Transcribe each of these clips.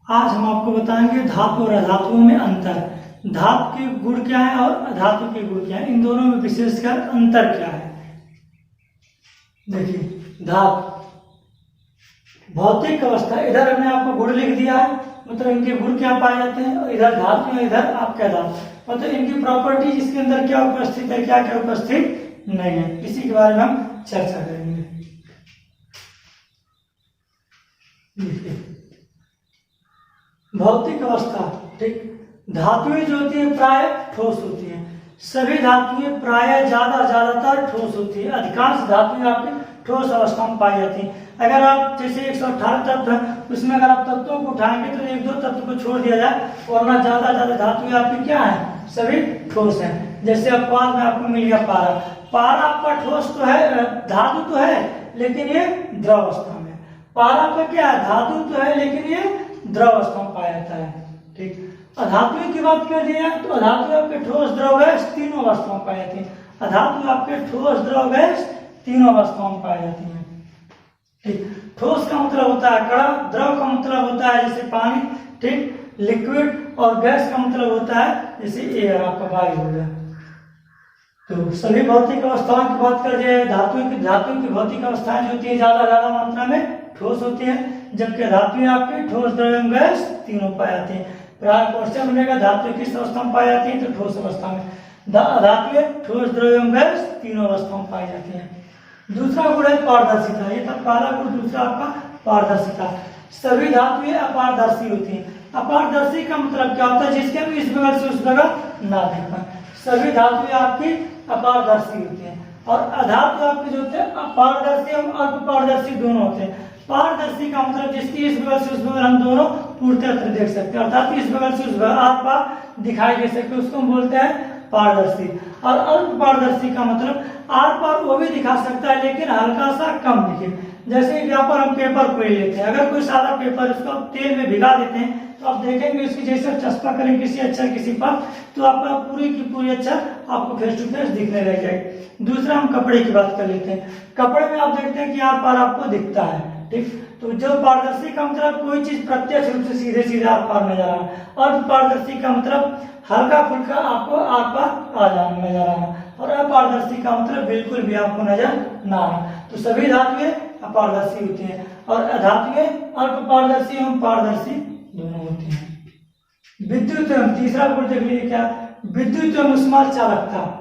आज हम आपको बताएंगे धातु और अधातुओं में अंतर। धातु के गुण क्या है और अधातु के गुण क्या है, इन दोनों में विशेषकर अंतर क्या है। देखिए, धातु भौतिक अवस्था, इधर हमने आपको गुण लिख दिया है, मतलब इनके गुण क्या पाए जाते हैं, और इधर धातु है, इधर आपका धातु, मतलब इनकी प्रॉपर्टी इसके अंदर क्या उपस्थित है, क्या क्या उपस्थित नहीं है, इसी के बारे में हम चर्चा करेंगे। भौतिक अवस्था, ठीक। धातुएं जो होती है प्राय ठोस होती हैं, सभी धातुएं प्राय ज्यादातर ठोस होती है। अधिकांश धातुएं आपकी ठोस अवस्था में पाई जाती हैं। अगर आप जैसे 118 तत्व है, उसमें अगर आप तत्वों को उठाएंगे तो एक दो तत्व को छोड़ दिया जाए, वरना ज्यादा धातुएं आपकी क्या है, सभी ठोस हैं। जैसे अब पार में आपको मिल गया पारा, पारा आपका ठोस तो है, धातु तो है, लेकिन ये द्रव अवस्था में। पारा का क्या है, धातु तो है, लेकिन ये द्रव अवस्था में पाया जाता है, ठीक। अधातु की बात कर दिया तो अधातु आपके ठोस, द्रव, गैस तीनों अवस्थाओं में पाई जाती है। अधातु आपके ठोस, द्रव, गैस तीनों अवस्थाओं में पाई जाती है, ठीक। ठोस का मतलब होता है कड़ा, द्रव का मतलब होता है जैसे पानी, ठीक, लिक्विड, और गैस का मतलब होता है जैसे एयर, आपका वायु हो गया। तो सभी भौतिक अवस्थाओं की बात कर दिया। धातु की भौतिक अवस्थाएं जो होती है ज्यादा मात्रा में ठोस होती है, जबकि धातुएं आपके ठोस, द्रव एवं गैस तीनों पाई जाती है। क्वेश्चन बनेगा धातु किस अवस्था में पाई जाती है, तो ठोस अवस्था में। धातुएं ठोस, द्रव एवं गैस तीनों अवस्थाओं में पाई जाती है। दूसरा गुण है पारदर्शिता, ये था पहला गुण। दूसरा आपका पारदर्शिता, सभी धातुएं अपारदर्शी होती हैं। अपारदर्शी का मतलब क्या होता है, जिसके हम इस बगल से उस बगल ना देख पाए। सभी धातुएं आपकी अपारदर्शी होती हैं, और अधातु आपके जो होते हैं अपारदर्शी और अल्पपारदर्शी दोनों होते हैं। पारदर्शी का मतलब जिसकी इस बगल से उस बगल हम दोनों पूर्णतः देख सकते हैं, अर्थात इस बगल से उस बगल आर पार दिखाई दे सकते, उसको हम बोलते हैं पारदर्शी। और अल्प पारदर्शी का मतलब आर पार वो भी दिखा सकता है, लेकिन हल्का सा कम दिखे। जैसे यहाँ पर हम पेपर को ले लेते हैं, अगर कोई सादा पेपर उसको आप तेल में भिगा देते हैं तो आप देखेंगे उसकी जैसे चस्पा करें किसी अक्षर किसी पर, तो आपका पूरी की पूरी अक्षर आपको फेस टू फेस दिखने लग जाएगी। दूसरा हम कपड़े की बात कर लेते हैं। कपड़े में आप देखते हैं कि आर पार आपको दिखता है, ठीक। तो जो पारदर्शी का मतलब कोई चीज प्रत्यक्ष रूप से सीधे आर पार नजर आ रहा है, और पारदर्शी का मतलब हल्का फुल्का आपको आर पार आ जाना नजर आ रहा है, और अपारदर्शी का मतलब बिल्कुल भी आपको नजर ना आना। तो सभी धातुएं अपारदर्शी होती हैं, और अधातुएं अल्प पारदर्शी एवं पारदर्शी दोनों होती हैं। विद्युत एवं, तीसरा गुण देख लीजिए क्या, विद्युत एवं ऊष्मा चालकता।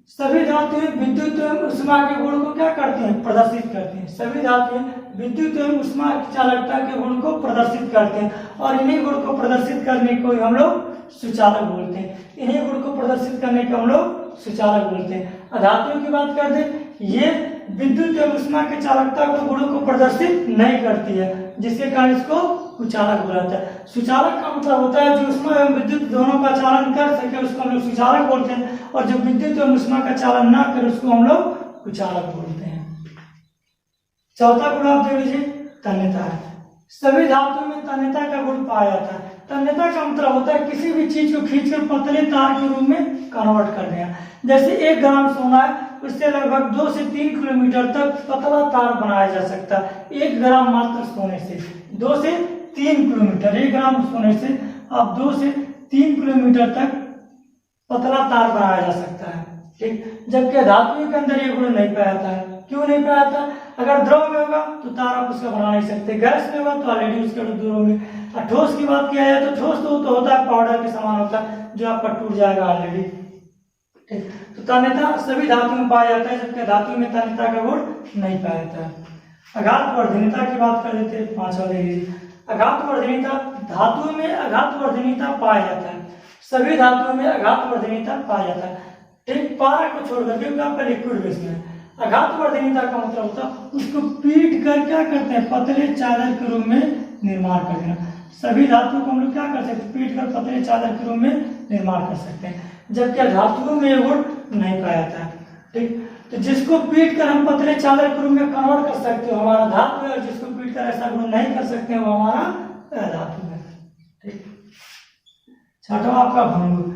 सभी धातुएं विद्युत एवं ऊष्मा के गुण को क्या करती हैं, प्रदर्शित करती हैं। सभी धातुएं विद्युत एवं ऊष्मा चालकता के गुण को प्रदर्शित करते हैं, और इन्हीं गुण को प्रदर्शित करने को हम लोग सुचालक बोलते हैं। इन्हीं गुण को प्रदर्शित करने को हम लोग सुचालक बोलते हैं। अधातुओं की बात कर दें, ये विद्युत एवं ऊष्मा के चालकता को गुणों को प्रदर्शित नहीं करती है, जिसके कारण इसको कुचालक बोला जाता है। सुचालक का मतलब होता है जो ऊष्मा एवं विद्युत दोनों का चालन कर सके, उसको हम लोग सुचालक बोलते हैं, और जो विद्युत एवं ऊष्मा का चालन ना करे उसको हम लोग कुचालक बोलते हैं। चौथा गुण आप देख लीजिए, तन्यता है। सभी धातुओं में तन्यता का गुण पाया जाता है। तन्यता का मतलब होता है किसी भी चीज को खींचकर पतले तार के रूप में कन्वर्ट कर देना। जैसे 1 ग्राम सोना है, उससे लगभग 2 से 3 किलोमीटर तक पतला तार बनाया जा सकता है। 1 ग्राम मात्र सोने से 2 से 3 किलोमीटर, 1 ग्राम सोने से आप 2 से 3 किलोमीटर तक पतला तार बनाया जा सकता है, ठीक। जबकि धातुओं के अंदर ये गुण नहीं पाया जाता है। क्यों नहीं पाया जाता? अगर द्रव में होगा तो तार आप उसका बना नहीं सकते, गैस में होगा तो ऑलरेडी उसके दूर होंगे। और ठोस की बात किया जाए तो ठोस तो होता है पाउडर के समान होता है, जो आपका टूट जाएगा ऑलरेडी, ठीक। तो तन्यता सभी धातु में पाया जाता है, जबकि धातु में तन्यता का गुण नहीं पाया जाता है। आघात वर्धनीयता की बात कर लेते हैं, 5वां ले लीजिए। आघात वर्धनीयता, धातुओं में आघात वर्धनीयता पाया जाता है। सभी धातुओं में आघात वर्धनीयता पाया जाता है, ठीक। पारा को छोड़कर, क्योंकि आपका लिक्विड बेस में आघात वर्धनीयता का मतलब होता है उसको पीट कर क्या करते हैं, पतले चादर के रूप में निर्माण कर देना। सभी धातुओं को हम लोग क्या कर सकते हैं, पीट कर पतले चादर के रूप में निर्माण कर सकते हैं, जबकि धातुओं में ये गुण नहीं पाया जाता है, ठीक। तो जिसको पीट कर हम पतले चादर के रूप में कन्वर्ट कर सकते हो हमारा धातु है, और जिसको पीट कर ऐसा गुण नहीं कर सकते वो हमारा अधातु है, ठीक। छठवां आपका भंगुर।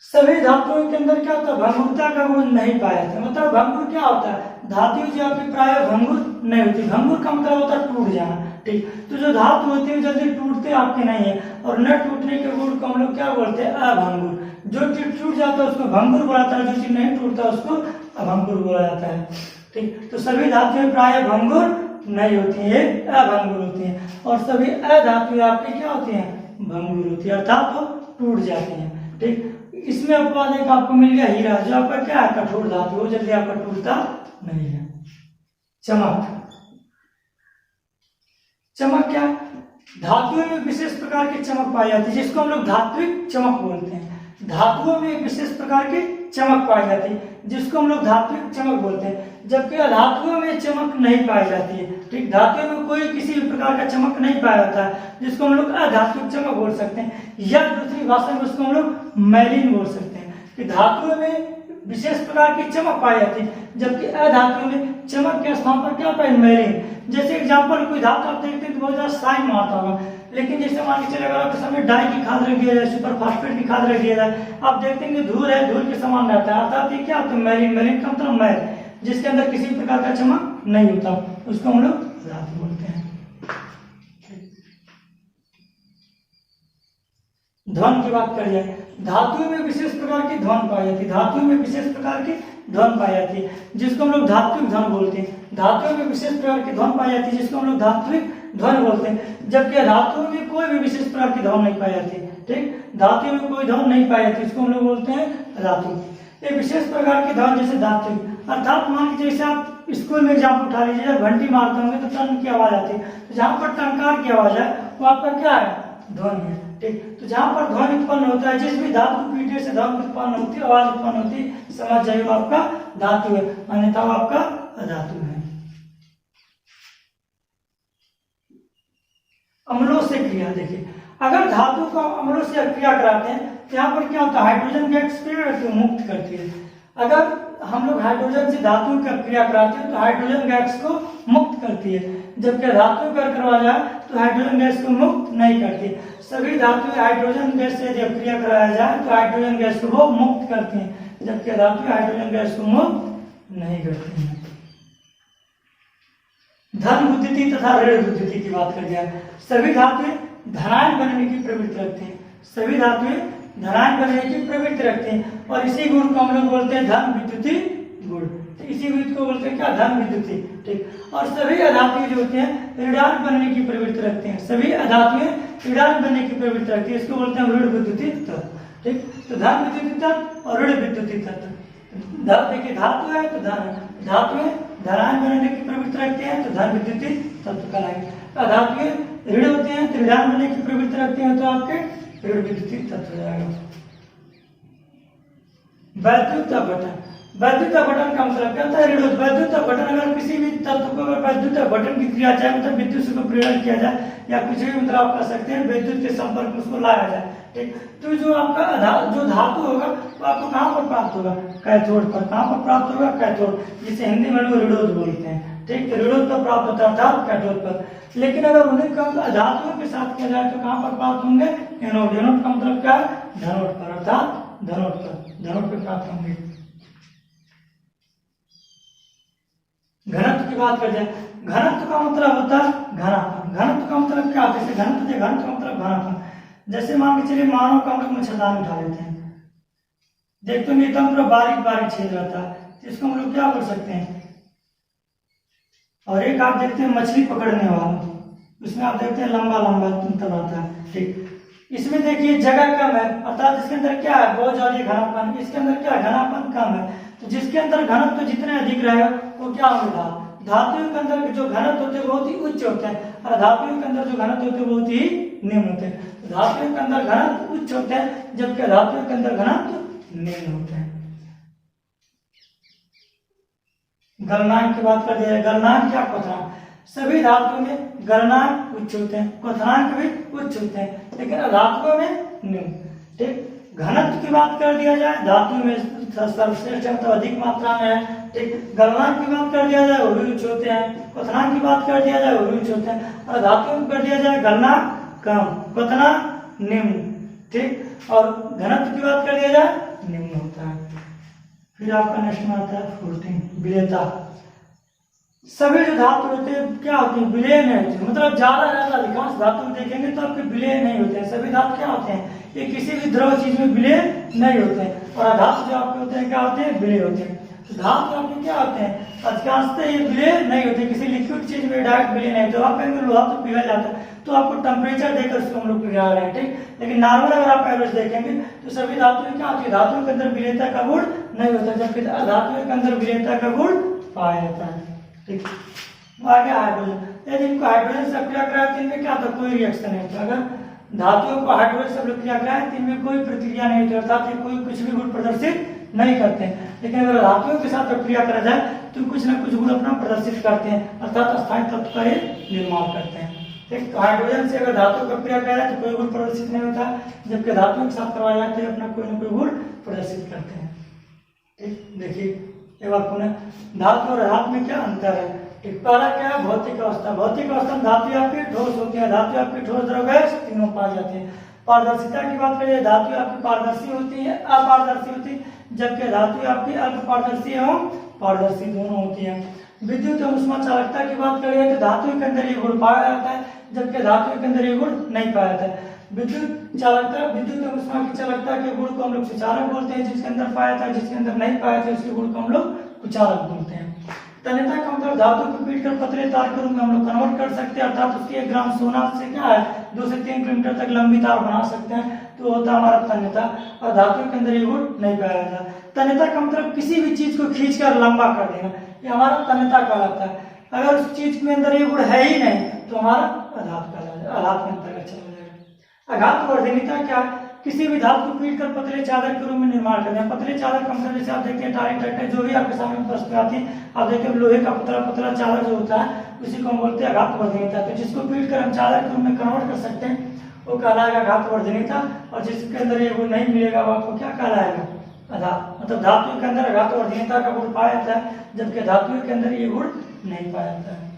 सभी धातुओं के अंदर क्या होता है, भंगुरता का गुण नहीं पाया जाता। मतलब भंगुर क्या होता है, धातु जो आपकी प्राय भंगुर नहीं होती। भंगुर का मतलब होता है टूट जाना। ठीक। तो जो धातु होते हैं जल्दी टूटते आपके नहीं है, और न टूटने के गुण को हम लोग क्या बोलते हैं? अभंगुर। जो चीज टूट जाता है उसको भंगुर बोला जाता है, जो चीज नहीं टूटता उसको अभंगुर बोला जाता है। ठीक। तो सभी धातुएं प्राय भंगुर नहीं होती है, अभंगुर होती हैं, और सभी अधातुएं आपकी क्या होती हैं? भंगुर होती है, अर्थात वो टूट जाती हैं। ठीक। इसमें अपवाद एक आपको मिल गया हीरा, जो आपका क्या है? कठोर धातु, वो जल्दी आपका टूटता नहीं है। चमक। चमक क्या? धातुओं में विशेष प्रकार की चमक पाई जाती है, जिसको हम लोग धात्विक चमक बोलते हैं। धातुओं में विशेष प्रकार की चमक पाई जाती है, जिसको हम लोग धात्विक चमक बोलते हैं, जबकि धातुओं में चमक नहीं पाई जाती है। ठीक। धातुओं में कोई किसी भी प्रकार का चमक नहीं पाया जाता है, जिसको हम लोग अधात्विक चमक बोल सकते हैं, या दूसरी भाषा में उसको हम लोग मैलिन बोल सकते हैं। कि धातुओं में विशेष प्रकार की चमक पाई जाती है, जबकि अधातुओं में चमक के स्थान पर क्या पाए? मैलिन। जैसे एग्जांपल, कोई धातु आप देखते हैं तो बहुत ज्यादा शाइन मारता होगा, लेकिन जैसे मान के चले अगर आपके सामने डाई की खाद रख दिया जाए, सुपर फास्फेट की खाद रख दिया जाए, आप देखते हैं कि धूल है, धूल के समान रहता है, अर्थात ये क्या होता है? मैलिन। मैलिन का मतलब मैल, जिसके अंदर किसी प्रकार का चमक नहीं होता, उसको हम लोग धातु बोलते हैं। ध्वन की बात करी जाए, धातुओं में विशेष प्रकार की ध्वन पाई जाती है। धातुओं में विशेष प्रकार की ध्वन पाई जाती है, जिसको हम लोग धात्विक ध्वन बोलते हैं। धातुओं में विशेष प्रकार की ध्वन पाई जाती है, जिसको हम लोग धात्विक ध्वन बोलते हैं, जबकि धातुओं में कोई भी विशेष प्रकार की ध्वन नहीं पाई जाती। ठीक। धातुओं में कोई ध्वन नहीं पाई जाती, इसको हम लोग बोलते हैं धातु। एक विशेष प्रकार की ध्वन जैसे धात्विक, अर्थात मान लीजिए जैसे आप स्कूल में एग्जाम्पल उठा लीजिए, जब घंटी मारते होंगे तो टन की आवाज आती है, तो जहाँ पर टंकार की आवाज है वो आपका क्या है? ध्वनि है। ठीक। तो जहाँ पर ध्वनि उत्पन्न होता है, जिस भी धातु पीढ़ी से ध्वनि उत्पन्न होती है, आवाज उत्पन्न होती है, समझ जाइए वो आपका धातु है, अन्यथा वो आपका अधातु है। अम्लों से क्रिया देखिए, अगर धातु को अम्लों से क्रिया कराते हैं तो यहाँ पर क्या होता है? हाइड्रोजन गैस को मुक्त करती है। अगर हम लोग हाइड्रोजन से धातु का क्रिया कराते हैं तो हाइड्रोजन गैस को मुक्त करती है, जबकि धातु का करवा जाए तो हाइड्रोजन गैस को मुक्त नहीं करती। सभी धातुएं हाइड्रोजन गैस से जब क्रिया कराया जाए तो हाइड्रोजन गैस को वो मुक्त करती हैं, जबकि धातुएं हाइड्रोजन गैस को मुक्त नहीं करती हैं। धन बुद्धिति तथा ऋण बुद्धिति की बात कर जाए, सभी धातुएं धनायन बनने की प्रवृत्ति रखते हैं। सभी धातुएं धनायन बनने की प्रवृत्ति रखते हैं, और इसी गुण को हम लोग बोलते हैं धन विद्युति गुण। तो इसी विद्युत को बोलते हैं क्या? धन विद्युति। ठीक। और सभी अधातुएं जो होते हैं ऋणायन बनने की प्रवृत्ति रखते हैं। सभी अधातुएं ऋणायन बनने की प्रवृत्ति रखती है, इसको बोलते हैं ऋण विद्युति तत्व। ठीक। तो धन विद्युति तत्व और ऋण विद्युति तत्व। देखिए धातु है तो धन है, धातुएं धनायन बनने की प्रवृत्ति रखते हैं तो धन विद्युति तत्व कहलाएंगे। धातुएं ऋण होते हैं तो ऋणायन बनने की प्रवृत्ति रखते हैं तो आपके ऋण विद्युति तत्व हो जाएगा। वैद्युत अपघटन, वैद्युत अपघटन का मतलब क्या होता है? ऋण। वैद्युत अपघटन, अगर किसी भी तत्व को अगर वैद्युत अपघटन की क्रिया चाहे मतलब विद्युत से प्रेरण किया जाए, या कुछ भी मतलब आप कर सकते हैं विद्युत के संपर्क में उसको लाया जाए। ठीक। तो जो आपका जो धातु होगा वो आपको कहाँ पर प्राप्त होगा? कैथोड पर। कहाँ पर प्राप्त होगा? कैथोड, जिसे हिंदी में लोग ऋणोद बोलते हैं। ठीक। तो ऋणोद पर प्राप्त होता है अर्थात कैथोड पर। लेकिन अगर उन्हें धातुओं के साथ किया जाए तो कहाँ पर प्राप्त होंगे? एनोड। एनोड का मतलब क्या है? धनोड पर, अर्थात धनोड पर, धनोड पर प्राप्त होंगे। घनत्व की बात कर जाए, घनत्व का मतलब होता है घनापन। घनत्व का मतलब क्या होता है? जैसे घनत्व का मतलब घनापन। जैसे मान के चलिए मानव का हम लोग मच्छरदानी उठा लेते हैं, देखते हैं एकदम पूरा बारीक बारीक छेद रहता है, इसको हम लोग क्या बोल सकते हैं? और एक आप देखते हैं मछली पकड़ने वाला, उसमें आप देखते हैं लंबा लंबा तल आता है। ठीक। इसमें देखिए जगह कम है, अर्थात इसके अंदर क्या है? बहुत ज्यादा घनापन। इसके अंदर क्या है? घनापन कम है। तो जिसके अंदर घनत्व तो जितने अधिक रहेगा वो क्या होगा? धातुओं के अंदर जो घनत्व होते हैं बहुत ही उच्च होते हैं, और धातुओं के अंदर जो घनत्व होते हैं बहुत ही निम्न होते हैं। धातुओं के अंदर घनत्व उच्च होते हैं, जबकि धातुओं के अंदर घनत्व निम्न होते हैं। गलनांक की बात कर दिया, गलनांक क्या? क्वथनांक। सभी धातुओं में गलनांक उच्च होते हैं, क्वथनांक भी उच्च होते हैं, लेकिन धातुओं में निम्न। ठीक। घनत्व की बात कर दिया जाए, धातु में सर्वश्रेष्ठ मतलब अधिक मात्रा में है। ठीक। गलनांक की बात कर दिया जाए वो भी उच्च होते हैं, क्वथनांक की बात कर दिया जाए वो भी उच्च होते हैं, और धातुओं में कर दिया जाए गलनांक कम, क्वथनांक निम्न। ठीक। और घनत्व की बात कर दिया जाए निम्न होता है। फिर आपका नेक्स्ट में आता है 14 विलेयता। सभी जो धातु होते हैं क्या होते हैं, विलय नहीं होते हैं। मतलब ज्यादा ज्यादा अधिकांश धातु देखेंगे तो आपके विलय नहीं होते हैं। सभी धातु क्या होते हैं, ये किसी भी द्रव चीज में विलय नहीं होते हैं। और अधातु जो आपके होते हैं क्या होते हैं, विलय होते हैं। तो धातु आपके क्या होते हैं, अधिकांशतः ये विलय नहीं होते, किसी लिक्विड चीज में डायरेक्ट विलय नहीं होते। आप कहेंगे लोहा तो पिघल जाता है, तो आपको टेम्परेचर देकर उसको हम लोग पिघला रहे हैं, ठीक। लेकिन नॉर्मल अगर आप एवरेज देखेंगे तो सभी धातुएं क्या होती है, धातुओं के अंदर विलयता का गुण नहीं होता, जबकि धातुओं के अंदर विलयता का गुण पाया जाता है, ठीक। आगे हाइड्रोजन, यदि इनको हाइड्रोजन से क्रिया कराए तो इनमें क्या होता है, कोई रिएक्शन नहीं होता। अगर धातुओं को हाइड्रोजन से क्रिया कराए तो इनमें कोई प्रतिक्रिया नहीं होती, अर्थात ये कोई कुछ भी गुण प्रदर्शित नहीं करते हैं। लेकिन अगर धातुओं के साथ प्रक्रिया करा जाए तो कुछ ना कुछ गुण अपना प्रदर्शित करते हैं, अर्थात स्थायी तत्व का ये निर्माण करते हैं, ठीक। तो हाइड्रोजन से अगर धातु का क्रिया करा जाए तो कोई गुण प्रदर्शित नहीं होता, जबकि धातुओं के साथ करवाया जाए तो अपना कोई ना कोई गुण प्रदर्शित करते हैं, ठीक। देखिए एक बार पुनः धातु और धातु में क्या अंतर है। पहला क्या है, भौतिक अवस्था। भौतिक अवस्था में धातु आपकी ठोस होती है, धातु आपकी ठोस, द्रव, गैस तीनों पाई जाती है। पारदर्शिता की बात करें, धातु आपकी पारदर्शी होती है, अपारदर्शी होती है, जबकि धातु आपकी अल्प पारदर्शी एवं पारदर्शी दोनों होती है। विद्युत एवं उष्मा चालकता की बात करें तो धातु के अंदर ये गुण पाया जाता है, जबकि धातु के अंदर ये गुण नहीं पाया जाता है। विद्युत चालकता, विद्युत एवं उष्मा की चालकता के गुण को हम लोग सुचालक बोलते हैं, जिसके अंदर पाया जाता है, जिसके अंदर नहीं पाया जाता है उसके गुण को हम लोग कुचालक बोलते हैं। तन्यता का मतलब धातु को पीट कर पतले तार के रूप में हम लोग कन्वर्ट कर सकते हैं, अर्थात उसकी 1 ग्राम सोना से क्या है 2 से 3 किलोमीटर तक लंबी तार बना सकते हैं, तो होता है हमारा तन्यता। और धातु के अंदर ये गुण नहीं पाया जाता। तन्यता का मतलब किसी भी चीज को खींचकर लंबा कर देना, ये हमारा तन्यता कहलाता है। अगर उस चीज के अंदर ये गुण है ही नहीं तो हमारा आघात कहलाएगा, आघात के अंतर्गत चला जाएगा। आघात वर्धनीयता क्या है, किसी भी धातु को पीट कर पतले चादर के रूप में निर्माण करते हैं। पतले चादर का मतलब जैसे आप देखते हैं टाई टट्टे जो भी आपके सामने वस्तु आती है, आप देखते हैं लोहे का पतला पतला चादर जो होता है उसी को हम बोलते हैं आघात वर्धनीयता। तो जिसको पीट कर हम चादर के रूप में कन्वर्ट कर सकते हैं वो कहलाएगा आघात वर्धनीयता, और जिसके अंदर ये गुण नहीं मिलेगा वो आपको क्या कहलाएगा, आघात। मतलब धातु के अंदर आघात वर्धनीयता का गुण पाया जाता है, जबकि धातु के अंदर ये गुण नहीं पाया जाता है।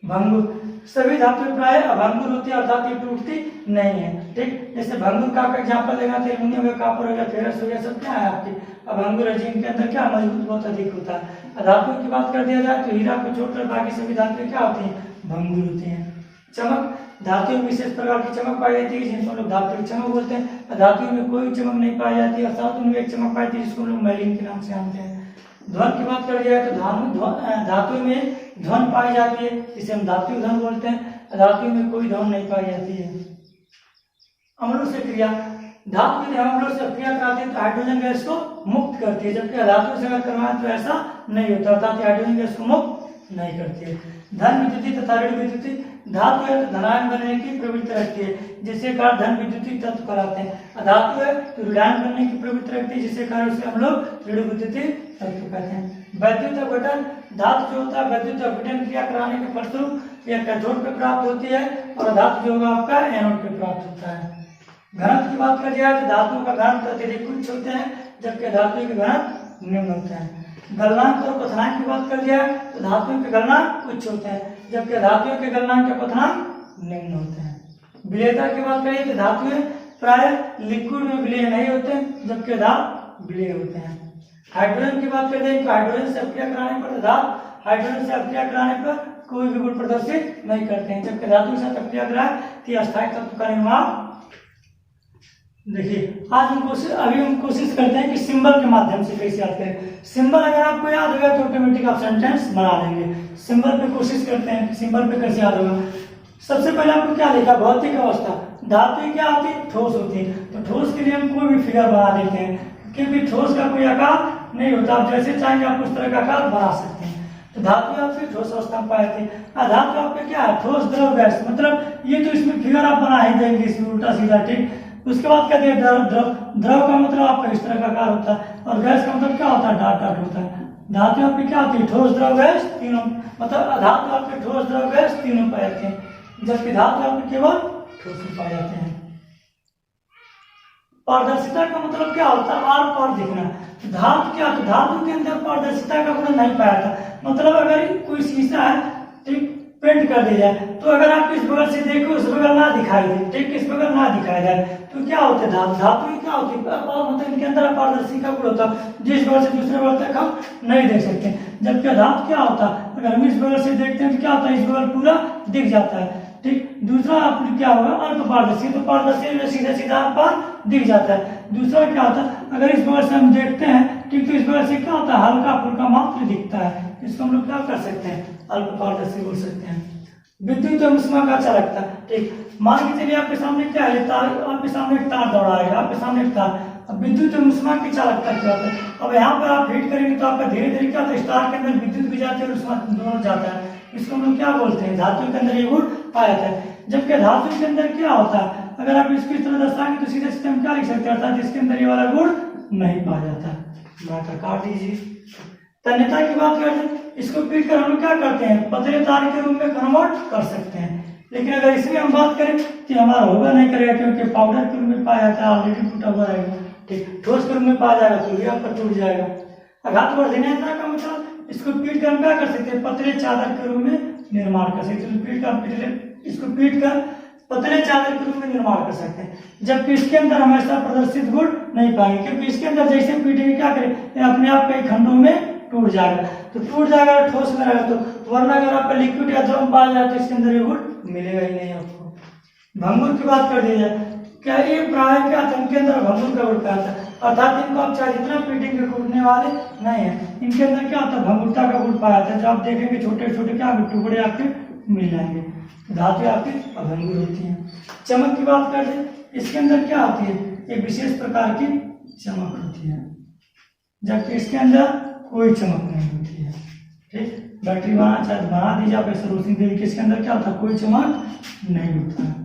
भंगुर, सभी धातुएं प्राय अभंगुर होती है, अर्थात ये टूटती नहीं है, ठीक। जैसे भंगुर का एग्जाम्पल लेना तो एल्युमिनियम का, कॉपर हो गया, फेरस हो गया, सब क्या है आपके अभंगुर है, जिनके अंदर क्या मजबूत बहुत अधिक होता है। धातुओं की बात कर दिया जाए तो हीरा को छोड़कर बाकी सभी धातुएं क्या होती है, भंगुर होती है। चमक, धातुओं में विशेष प्रकार की चमक पाई जाती है जिनको लोग धातु की चमक बोलते हैं। धातुओं में कोई चमक नहीं पाई जाती है, अर्थात उनमें एक चमक पाई जाती है जिसको लोग मैलिन के नाम से जानते हैं। ध्वन की बात कर दिया तो धातु में ध्वन पाई जाती है जिसे हम धातु धन बोलते हैं। धातु में कोई ध्वन नहीं पाई जाती है। अम्लों से क्रिया, धातु यदि अम्लों से क्रिया कराती है तो हाइड्रोजन गैस को मुक्त करती है, जबकि धातु से अगर करवाएं तो ऐसा नहीं होता, अर्थात हाइड्रोजन गैस को मुक्त नहीं करती है। धन विद्युती तथा ऋण विद्युती, धातु है तो धनायन बनने की प्रवृत्ति रखती है, जिससे कारण धन विद्युती तत्व कहलाते हैं। धातु है तो ऋणायन बनने की प्रवृत्ति रखती है, जिससे कारण उसे हम लोग ऋण विद्युती तत्व कहते हैं। वैद्युत अपघटन, धातु जो होता है वैद्युत अपघटन क्रिया कराने के फलस्वरूप यह कैथोड पे प्राप्त होती है, और धातु जो होगा आपका एनोड पे प्राप्त होता है। घनत्व की बात कर जाए तो धातुओं का घनत्व अत्यधिक उच्च होते हैं, जबकि धातु के घनत्व निम्न होते हैं। गलनांक और क्वथनांक की बात कर जाए तो धातुओं के गलनांक उच्च होते हैं, जबकि धातुओं के गलनांक के क्वथनांक निम्न होते हैं। विलयता की बात करिए तो धातुएं प्राय लिक्विड में विलय नहीं होते, जबकि धातु विलय होते हैं। हाइड्रोजन की बात करते हैं तो हाइड्रोजन से अभिक्रिया कराने पर धातु हाइड्रोजन से अभिक्रिया कराने पर कोई भी गुण प्रदर्शित नहीं करते हैं, जबकि धातु के साथ अभिक्रिया कराए तो अस्थायी तत्व का निर्माण। देखिए आज हम कोशिश करते हैं कि सिंबल के माध्यम से कैसे याद करें। सिंबल अगर आपको याद होगा तो ऑटोमेटिक आप सेंटेंस बना लेंगे। सिंबल पे कोशिश करते हैं कि सिंबल पे कैसे याद होगा। सबसे पहले आपको क्या लिखा, भौतिक अवस्था, धातु क्या होती है, ठोस होती है, तो ठोस के लिए हम कोई भी फिगर बना देते हैं, क्योंकि ठोस का कोई आकार नहीं होता, आप जैसे चाहेंगे आप उस तरह का आकार बना सकते हैं। तो धातु आपकी ठोस अवस्था में पाए थे। धातु आपके क्या है, ठोस, द्रव, गैस, मतलब ये तो इसमें फिगर आप बना ही देंगे इसमें उल्टा सीधा, ठीक। उसके बाद कहते हैं द्रव, द्रव का मतलब आपका इस तरह का आकार होता है, और गैस का मतलब क्या होता है, डाट डाट होता है। धातु आपकी क्या होती है, ठोस, द्रव, गैस तीनों, मतलब धातु आपके ठोस, द्रव, गैस तीनों पाए जाते हैं, जबकि धातु आपके केवल ठोस में पाए जाते हैं। पारदर्शिता का मतलब क्या होता है, आर पार दिखना। धातु क्या, तो धातु के अंदर पारदर्शिता का गुण नहीं पाया था, मतलब अगर कोई शीशा है ठीक पेंट कर दिया जाए तो अगर आप इस बगल से देखो उस बगल ना दिखाई दे, ठीक, इस बगल ना दिखाया जाए तो क्या होता है, धातु क्या होती है, मतलब इनके अंदर अपारदर्शी का गुण होता है, जिस बगल से दूसरे बगल तक हम नहीं देख सकते। जबकि धातु क्या होता है, अगर हम इस बगल से देखते हैं तो क्या होता है, इस बगल पूरा दिख जाता है। ठीक, दूसरा आप क्या होगा, अल्प पारदर्शी, तो पारदर्शी सीधा सीधा पार दिख जाता है। दूसरा क्या होता है, अगर इस बगल से हम देखते हैं ठीक, तो इस बगल से क्या होता है, हल्का फुल्का मात्र दिखता है, इसको हम लोग क्या कर सकते हैं, अल्प पारदर्शी बोल सकते हैं। विद्युत एवं ऊष्मा का अच्छा लगता है। ठीक, मान के चलिए आपके सामने क्या है, तार, आपके सामने एक तार दौड़ा है, आपके सामने एक तार। अब विद्युत एवं ऊष्मा की चालकता क्या होता है, अब यहाँ पर आप हीट करेंगे तो आपका धीरे धीरे क्या होता है, तार के अंदर विद्युत भी जाती है और ऊष्मा दोनों जाता है। इसको हम लोग क्या बोलते हैं, धातु के अंदर ये गुण पाया जाता है। जबकि धातु के अंदर क्या होता है, अगर आप इसको इस तरह दर्शाएंगे तो सीधे सीधे हम क्या लिख सकते हैं, अर्थात इसके अंदर ये वाला गुण नहीं पाया जाता। बात काट दीजिए। तन्यता की बात करते हैं, इसको पीट कर हम लोग क्या करते हैं, पतले तार के रूप में कन्वर्ट कर सकते हैं। लेकिन अगर इसमें हम बात करें कि हमारा होगा नहीं करेगा, क्योंकि पाउडर के रूप में पाया जाता है, ऑलरेडी टूटा हुआ रहेगा। ठीक, ठोस के रूप में पाया जाएगा तो ये आपका टूट जाएगा। आघातवर्धनीयता का मतलब इसको पीट कर हम क्या कर सकते हैं, पतले चादर के रूप में निर्माण कर सकते हैं। इसको पीट कर पतले चादर के रूप में निर्माण कर सकते हैं। जबकि इसके अंदर हम ऐसा प्रदर्शित गुण नहीं पाएंगे, क्योंकि इसके अंदर जैसे पीटेंगे क्या करें, ये अपने आप कई खंडों में टूट जाएगा। तो टूट जाएगा ठोस में रहेगा, तो वरना अगर आपका लिक्विड या द्रव पाया जाए तो इसके अंदर ये गुण मिलेगा ही नहीं आपको। भंगुर की बात कर दी जाए, क्या ये प्राय क्या था, इनके अंदर भंगुर का गुण पाया था, अर्थात इनको आप चाहे जितना पीटेंगे टूटने वाले नहीं है। इनके अंदर क्या होता है, भंगुरता का गुण पाया था। जब आप देखेंगे छोटे छोटे क्या टुकड़े आपके मिल जाएंगे, धातु आपकी अभंगुर होती है। चमक की बात कर दे, इसके अंदर क्या होती है, एक विशेष प्रकार की चमक होती है, जबकि इसके अंदर कोई चमक नहीं होती है। ठीक, बैटरी बना दीजिए आप ऐसे रोशनी दे, इसके अंदर क्या होता है, कोई चमक नहीं होता है।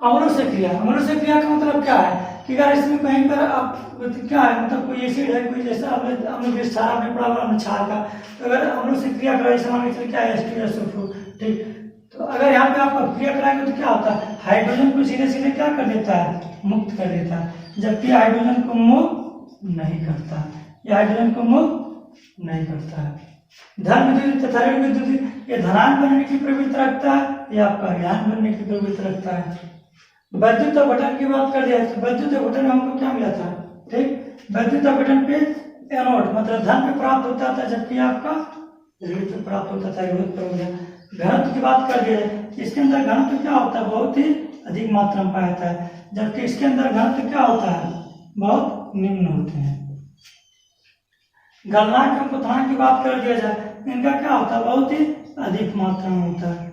अम्लों से क्रिया, अम्लों से क्रिया का मतलब क्या है कि अगर इसमें कहीं पर आप क्या है, मतलब कोई एसिड है, कोई जैसा आपने क्षार आपने पढ़ा हुआ क्षार का, तो अगर अम्लों से क्रिया कराए, मान के क्या है H2SO4। ठीक, तो अगर यहाँ पे आप क्रिया कराएंगे तो क्या होता है, हाइड्रोजन को सीधे सीधे क्या कर देता है, मुक्त कर देता है, जबकि हाइड्रोजन को मुक्त नहीं करता, यह हाइड्रोजन को मुक्त नहीं करता है। धन विद्युत तथा ऋण विद्युत, ये धनायन बनने की प्रवृत्ति रखता है या आपका ऋणायन बनने की प्रवृत्ति रखता है। वैद्युत अपघटन की बात कर दिया, तो वैद्युत अपघटन में हमको क्या मिला था, ठीक, वैद्युत अपघटन पे एनोड मतलब धन पे प्राप्त होता था, जबकि आपका ऋण पे प्राप्त होता था, विरोध पर हो गया। घनत्व की बात कर दिया, इसके अंदर घनत्व क्या होता है, बहुत ही अधिक मात्रा में पाया जाता है, जबकि इसके अंदर घनत्व क्या होता है, बहुत निम्न होते हैं। गलनांक एवं क्वथनांक की बात कर दिया जाए, इनका क्या होता है, बहुत ही अधिक मात्रा में होता है,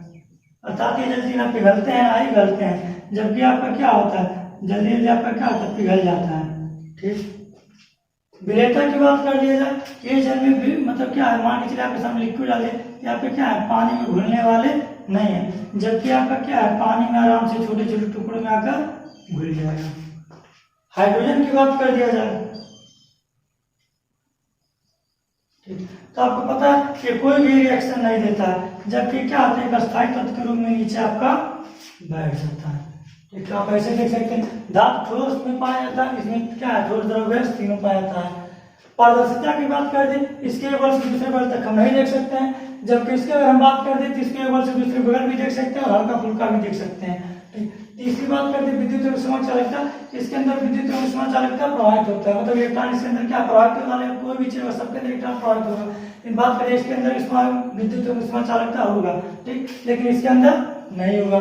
अर्थात ये जल्दी ना पिघलते हैं ना ही गलते हैं, जबकि आपका क्या होता है, जल्दी जल्दी आपका क्या होता है, पिघल जाता है। ठीक, विलेयता की बात कर दिया जाए, ये जल में भी मतलब क्या है, मान के चलिए आपके सामने लिक्विड डाले, यहाँ पे क्या है, पानी में घुलने वाले नहीं है, जबकि आपका क्या है, पानी में आराम से छोटे छोटे टुकड़ों में आकर घुल जाएगा। हाइड्रोजन की बात कर दिया जाए, तो आपको पता है कि कोई भी रिएक्शन नहीं देता है, जबकि क्या होता है, अस्थायी तत्व के रूप में नीचे आपका बैठ जाता है। ठीक, आप ऐसे देख सकते हैं, धातु ठोस में पाया जाता है, इसमें क्या है, ठोस द्रव गैस तीनों पाया जाता है। पारदर्शिता की बात कर दे, इसके बल से दूसरे बल तक हम नहीं देख सकते हैं, जबकि इसके अगर हम बात कर दे तो इसके बल से दूसरे बगल भी देख सकते हैं और हल्का फुल्का भी देख सकते हैं। तीसरी बात करते हैं विद्युत एवं ऊष्मा चालकता, इसके अंदर विद्युत एवं ऊष्मा चालकता प्रभावित होता है, मतलब इलेक्ट्रॉन इसके अंदर क्या प्रभावित होने वाले, कोई भी चीज हो सबके अंदर इलेक्ट्रॉन प्रभावित होगा। इन बात करें इसके अंदर विद्युत एवं ऊष्मा चालकता होगा, ठीक, लेकिन इसके अंदर नहीं होगा।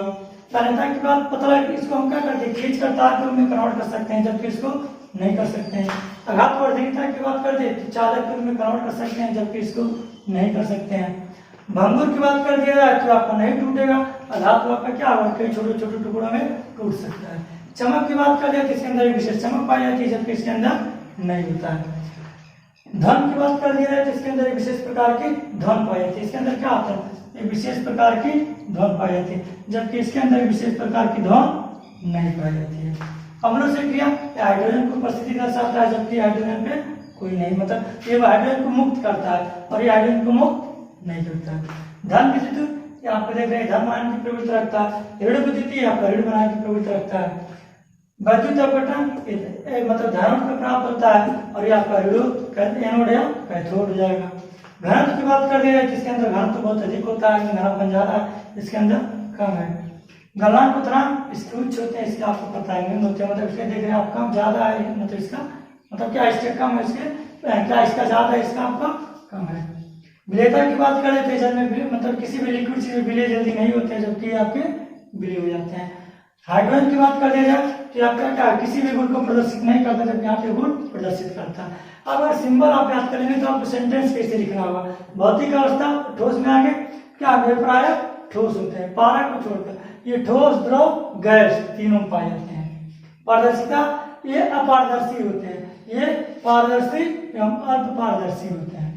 चालकता की बात पता लगे, इसको हम क्या करते हैं, खींच कर तार के रूप में कन्वर्ट कर सकते हैं, जबकि इसको नहीं कर सकते हैं। आघातवर्धनीयता की बात करते हैं, चालक के रूप में कन्वर्ट कर सकते हैं, जबकि इसको नहीं कर सकते हैं। भंगुर की बात कर दिया जाए तो आपका नहीं टूटेगा, धातु आपका क्या होगा, कई छोटे छोटे टुकड़ों में टूट सकता है। चमक की बात कर दिया तो इसके अंदर एक विशेष चमक पाई जाती है, जबकि इसके अंदर नहीं होता है। धन की बात कर दिया जाए तो इसके अंदर एक विशेष प्रकार की धन पाई जाती है, इसके अंदर क्या होता है, एक विशेष प्रकार की धन पाई जाती है, जबकि इसके अंदर एक विशेष प्रकार की धन नहीं पाई जाती है। अम्लों से क्रिया हाइड्रोजन को उपस्थिति दर्शाता है, जबकि हाइड्रोजन पे कोई नहीं, मतलब ये हाइड्रोजन को मुक्त करता है और ये हाइड्रोजन को मुक्त नहीं करता। धन विद्युत यहाँ पे देख रहे हैं, धन बनाने की प्रवृत्ति रखता है। ऋण विद्युत आपका ऋण बनाने की प्रवृत्ति रखता है। वैद्युत अपघटन मतलब धनात्मक में प्राप्त होता है और ये आपका एनोड या कैथोड हो जाएगा। घनत्व की बात कर दिया है, जिसके अंदर घनत्व बहुत अधिक होता है, घनत्व ज्यादा है, इसके अंदर कम है। गलनांक क्वथनांक इसके उच्च होते हैं, इसके आपको पता है निम्न होते हैं, मतलब इसके देख रहे हैं आप कम ज्यादा है, मतलब इसका मतलब क्या इसके कम है, इसके क्या इसका ज्यादा है, इसका आपका कम है। विलेयता की बात कर लेते हैं, जल में मतलब किसी भी लिक्विड चीज में विलय जल्दी नहीं होते हैं, जबकि आपके विलय हो जाते हैं। हाइड्रोजन की बात कर लिया जाए तो आपका क्या किसी भी गुण को प्रदर्शित नहीं करता, जबकि यहाँ पे गुण प्रदर्शित करता है। अब अगर सिंबल आप याद करेंगे तो आपको सेंटेंस कैसे लिखना होगा। भौतिक अवस्था ठोस में आगे क्या प्राय ठोस होते हैं, पारा को छोड़कर ये ठोस, द्रव, गैस तीनों पाए जाते हैं। पारदर्शिता ये अपारदर्शी होते हैं, ये पारदर्शी एवं अर्धपारदर्शी होते हैं।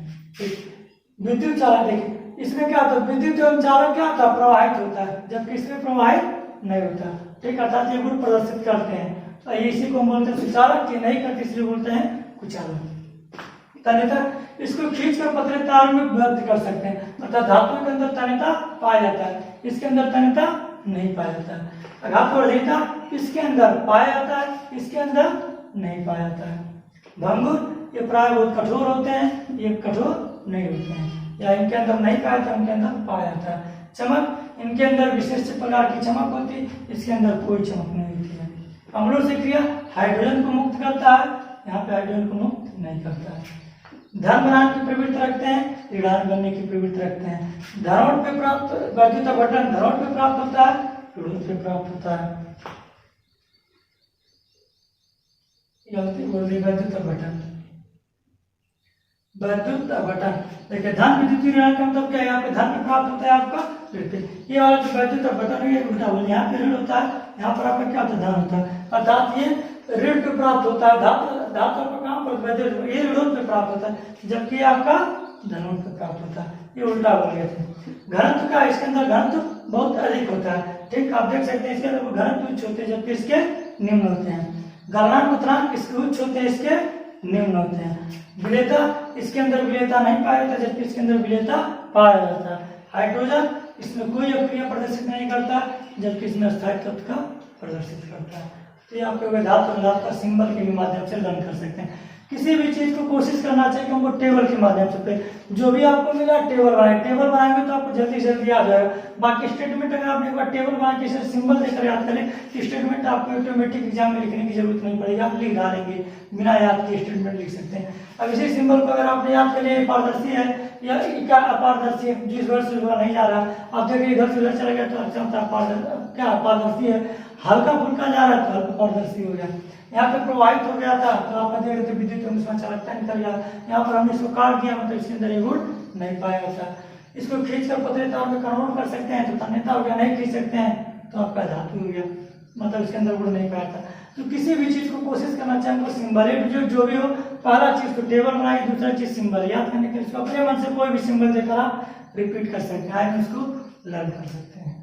विद्युत चालक देखिए इसमें क्या होता है, विद्युत एवं चालक क्या होता है, प्रवाहित होता है, जबकि इसमें प्रवाहित नहीं होता। ठीक, अर्थात ये गुण प्रदर्शित करते हैं। तो इसी को बोलते हैं सुचालक, ये नहीं करते इसलिए बोलते हैं कुचालक। तन्यता इसको खींचकर पतले तार में व्यक्त कर सकते हैं, अर्थात धातु के अंदर तन्यता पाया जाता है, इसके अंदर तन्यता नहीं पाया जाता है। अघातवर्धीयता इसके अंदर पाया जाता है, इसके अंदर नहीं पाया जाता है। भंगुर ये प्राय बहुत कठोर होते हैं, ये कठोर नहीं होते हैं, या इनके अंदर नहीं पाया जाता, इनके अंदर पाया जाता है। चमक इनके अंदर विशिष्ट प्रकार की चमक होती है, इसके अंदर कोई चमक नहीं होती है। अम्लों से क्रिया हाइड्रोजन को मुक्त करता है, यहाँ पे हाइड्रोजन को मुक्त नहीं करता है। धन बनाने की प्रवृत्ति रखते हैं, ऋणात्मक बनने की प्रवृत्ति रखते हैं। धनोट पे प्राप्त वैद्युत अपवर्तन धनोट पे प्राप्त होता है, ऋणोट पे प्राप्त होता है। वैद्युत अपवर्तन, वैद्युत अपवर्तन देखिए धन विद्युत ऋण का मतलब क्या है, यहाँ पे धन पे प्राप्त होता है आपका ऋण पे। ये वाला जो वैद्युत अपवर्तन है ये उल्टा बोल, यहाँ पे ऋण होता है, यहाँ पर आपका क्या होता है, धन होता है। अर्थात ये ऋण पे प्राप्त होता है, धातु पर कहाँ पर वैद्युत, ये ऋणों पे प्राप्त होता है, जबकि आपका धनों पे प्राप्त होता है। ये उल्टा बोल गए थे। घनत्व का इसके अंदर घनत्व बहुत अधिक होता है। ठीक, आप देख सकते हैं इसके अंदर घनत्व उच्च होते हैं, जबकि इसके निम्न होते हैं। गलनांक उत्तरांक इसके उच्च होते हैं, इसके निम्न होते हैं। विलेयता इसके अंदर विलेयता नहीं पाया जाता, जबकि इसके अंदर विलेयता पाया जाता है। हाइड्रोजन इसमें कोई अक्रिया प्रदर्शित नहीं करता, जबकि इसमें स्थायी तत्व का प्रदर्शित करता है। तो ये आपके धातु अनुनाद का सिंबल के भी माध्यम से लर्न कर सकते हैं। किसी भी चीज को कोशिश करना चाहिए कि हमको टेबल के माध्यम से, जो भी आपको मिला टेबल बनाए, टेबल बनाएंगे तो आपको जल्दी से जल्दी आ जाएगा। बाकी स्टेटमेंट अगर आपने एक बार टेबल बना के इसे सिंबल देकर याद करें, स्टेटमेंट आपको ऑटोमेटिक एग्जाम में लिखने की जरूरत नहीं पड़ेगी, आप लिख डालेंगे, बिना याद के स्टेटमेंट लिख सकते हैं। अब इसी सिंबल को अगर आपने याद कर लिया पारदर्शी है या क्या अपारदर्शी है, जिस वर्ष से नहीं जा रहा, आप देखिए इधर से उधर चला गया तो अच्छा होता क्या पारदर्शी है, हल्का फुल्का जा रहा है तो हल्का पारदर्शी हो गया। यहाँ पे प्रवाहित हो गया था तो आप देख रहे थे विद्युत उसमें चालकता निकल गया। यहाँ पर हमने इसको काट दिया, मतलब इसके अंदर ये गुण नहीं पाया जाता। इसको खींचकर पतले तार में कन्वर्ट कर सकते हैं तो तन्यता हो गया, नहीं खींच सकते हैं तो आपका धातु हो गया, मतलब इसके अंदर गुण नहीं पाया जाता। तो किसी भी चीज को कोशिश करना चाहिए हमको सिंबल जो भी हो, पहला चीज तो टेबल बनाई, दूसरा चीज सिंबल याद करने के, इसको अपने मन से कोई भी सिंबल देकर आप रिपीट कर सकते हैं, इसको लर्न कर सकते हैं।